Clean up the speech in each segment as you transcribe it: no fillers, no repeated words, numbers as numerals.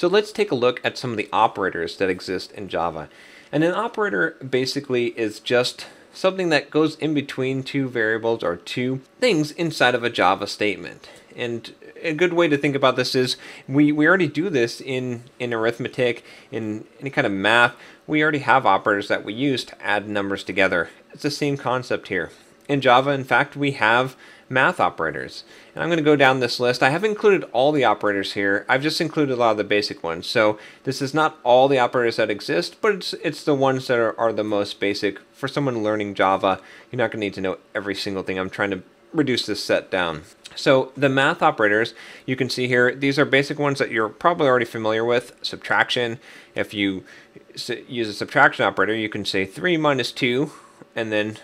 So let's take a look at some of the operators that exist in Java. And an operator basically is just something that goes in between two variables or two things inside of a Java statement. And a good way to think about this is we already do this in arithmetic, in any kind of math. We already have operators that we use to add numbers together. It's the same concept here. In Java, in fact, we have math operators. And I'm going to go down this list. I haven't included all the operators here. I've just included a lot of the basic ones. So this is not all the operators that exist, but it's the ones that are the most basic. For someone learning Java, you're not going to need to know every single thing. I'm trying to reduce this set down. So the math operators, you can see here, these are basic ones that you're probably already familiar with. Subtraction. If you use a subtraction operator, you can say 3 minus 2, and then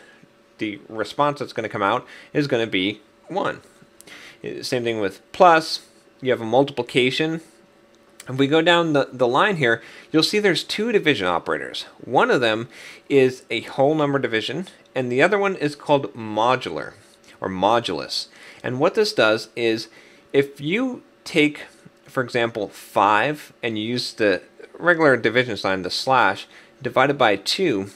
the response that's going to come out is going to be 1. Same thing with plus. You have a multiplication. If we go down the line here, you'll see there's two division operators. One of them is a whole number division, and the other one is called modular or modulus. And what this does is if you take, for example, 5 and you use the regular division sign, the slash, divided by 2,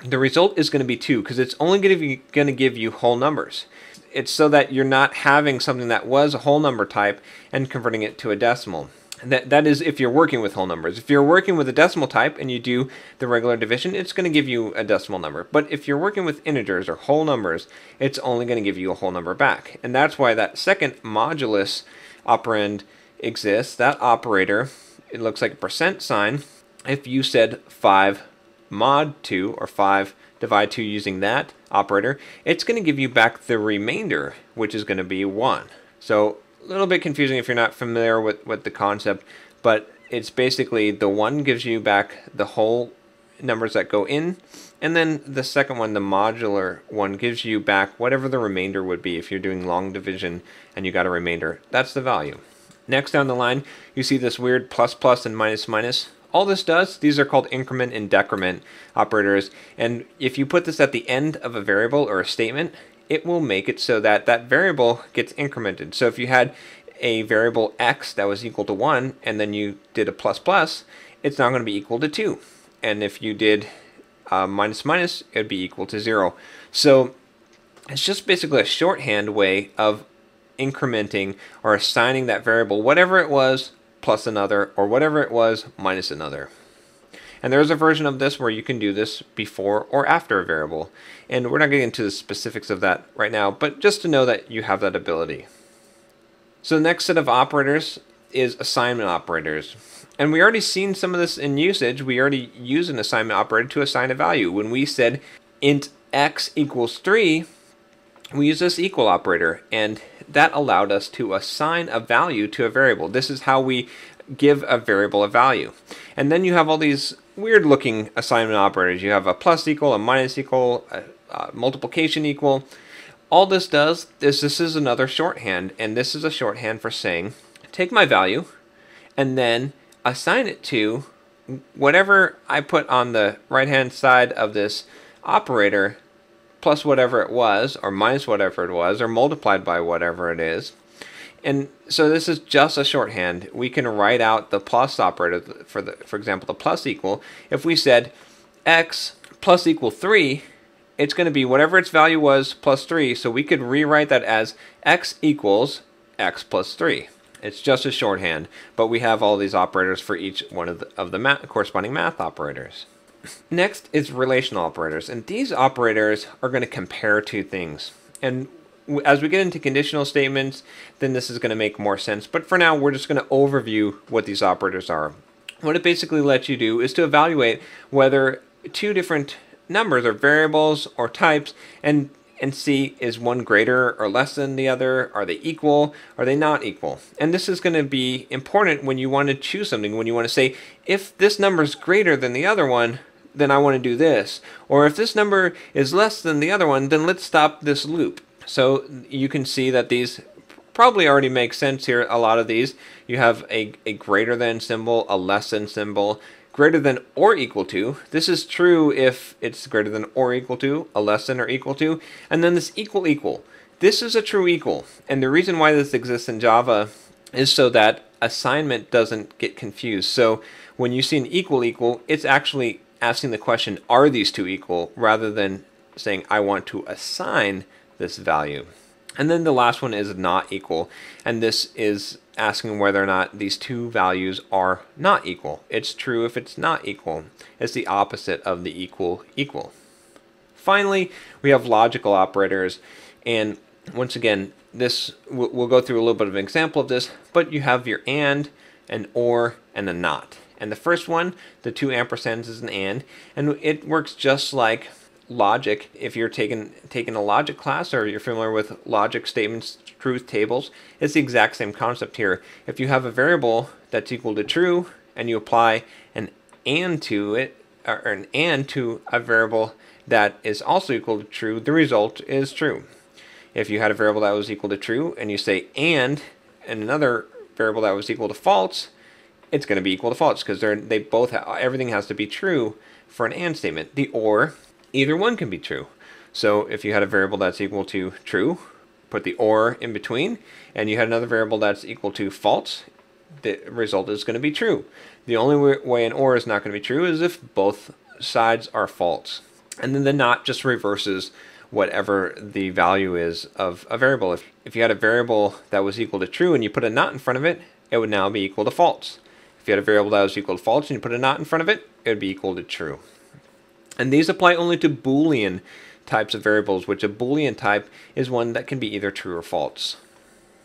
the result is going to be 2 because it's only going to give you whole numbers. It's so that you're not having something that was a whole number type and converting it to a decimal. That is if you're working with whole numbers. If you're working with a decimal type and you do the regular division, it's going to give you a decimal number. But if you're working with integers or whole numbers, it's only going to give you a whole number back. And that's why that second modulus operand exists. That operator, it looks like a percent sign. If you said 5 mod 2 or 5 divide 2 using that operator, it's going to give you back the remainder, which is going to be 1. So a little bit confusing if you're not familiar with the concept, but it's basically the 1 gives you back the whole numbers that go in, and then the second one, the modular one, gives you back whatever the remainder would be if you're doing long division and you got a remainder. That's the value. Next down the line, you see this weird plus plus and minus minus. All this does, these are called increment and decrement operators, and if you put this at the end of a variable or a statement, it will make it so that that variable gets incremented. So if you had a variable x that was equal to 1 and then you did a plus plus, it's now going to be equal to 2. And if you did minus minus, it would be equal to 0. So it's just basically a shorthand way of incrementing or assigning that variable, whatever it was, plus another, or whatever it was, minus another. And there's a version of this where you can do this before or after a variable. And we're not getting into the specifics of that right now, but just to know that you have that ability. So the next set of operators is assignment operators. And we already seen some of this in usage. We already use an assignment operator to assign a value. When we said int x equals 3, we use this equal operator, and that allowed us to assign a value to a variable. This is how we give a variable a value. And then you have all these weird looking assignment operators. You have a plus equal, a minus equal, a multiplication equal. All this does is this is another shorthand, and this is a shorthand for saying take my value and then assign it to whatever I put on the right hand side of this operator, plus whatever it was, or minus whatever it was, or multiplied by whatever it is. And so this is just a shorthand. We can write out the plus operator for example, the plus equal. If we said x plus equal 3, it's going to be whatever its value was plus 3. So we could rewrite that as x equals x plus 3. It's just a shorthand, but we have all these operators for each one of the corresponding math operators. Next is relational operators, and these operators are going to compare two things. And as we get into conditional statements, then this is going to make more sense. But for now, we're just going to overview what these operators are. What it basically lets you do is to evaluate whether two different numbers or variables or types and see is one greater or less than the other, are they equal, are they not equal. And this is going to be important when you want to choose something, when you want to say if this number is greater than the other one, then I want to do this. Or if this number is less than the other one, then let's stop this loop. So you can see that these probably already make sense here. A lot of these, you have a greater than symbol, a less than symbol, greater than or equal to. This is true if it's greater than or equal to, a less than or equal to, and then this equal equal. This is a true equal, and the reason why this exists in Java is so that assignment doesn't get confused. So when you see an equal equal, it's actually asking the question, are these two equal, rather than saying I want to assign this value. And then the last one is not equal, and this is asking whether or not these two values are not equal. It's true if it's not equal. It's the opposite of the equal equal. Finally, we have logical operators, and once again, this we'll go through a little bit of an example of this, but you have your and, an or, and a not. And the first one, the two ampersands, is an and it works just like logic. If you're taking a logic class, or you're familiar with logic statements, truth tables, it's the exact same concept here. If you have a variable that's equal to true, and you apply an and to it, or an and to a variable that is also equal to true, the result is true. If you had a variable that was equal to true, and you say and another variable that was equal to false, it's going to be equal to false, because they both everything has to be true for an and statement. The or, either one can be true. So if you had a variable that's equal to true, put the or in between, and you had another variable that's equal to false, the result is going to be true. The only way an or is not going to be true is if both sides are false. And then the not just reverses whatever the value is of a variable. If you had a variable that was equal to true and you put a not in front of it, it would now be equal to false. If you had a variable that was equal to false and you put a not in front of it, it would be equal to true. And these apply only to Boolean types of variables, which a Boolean type is one that can be either true or false.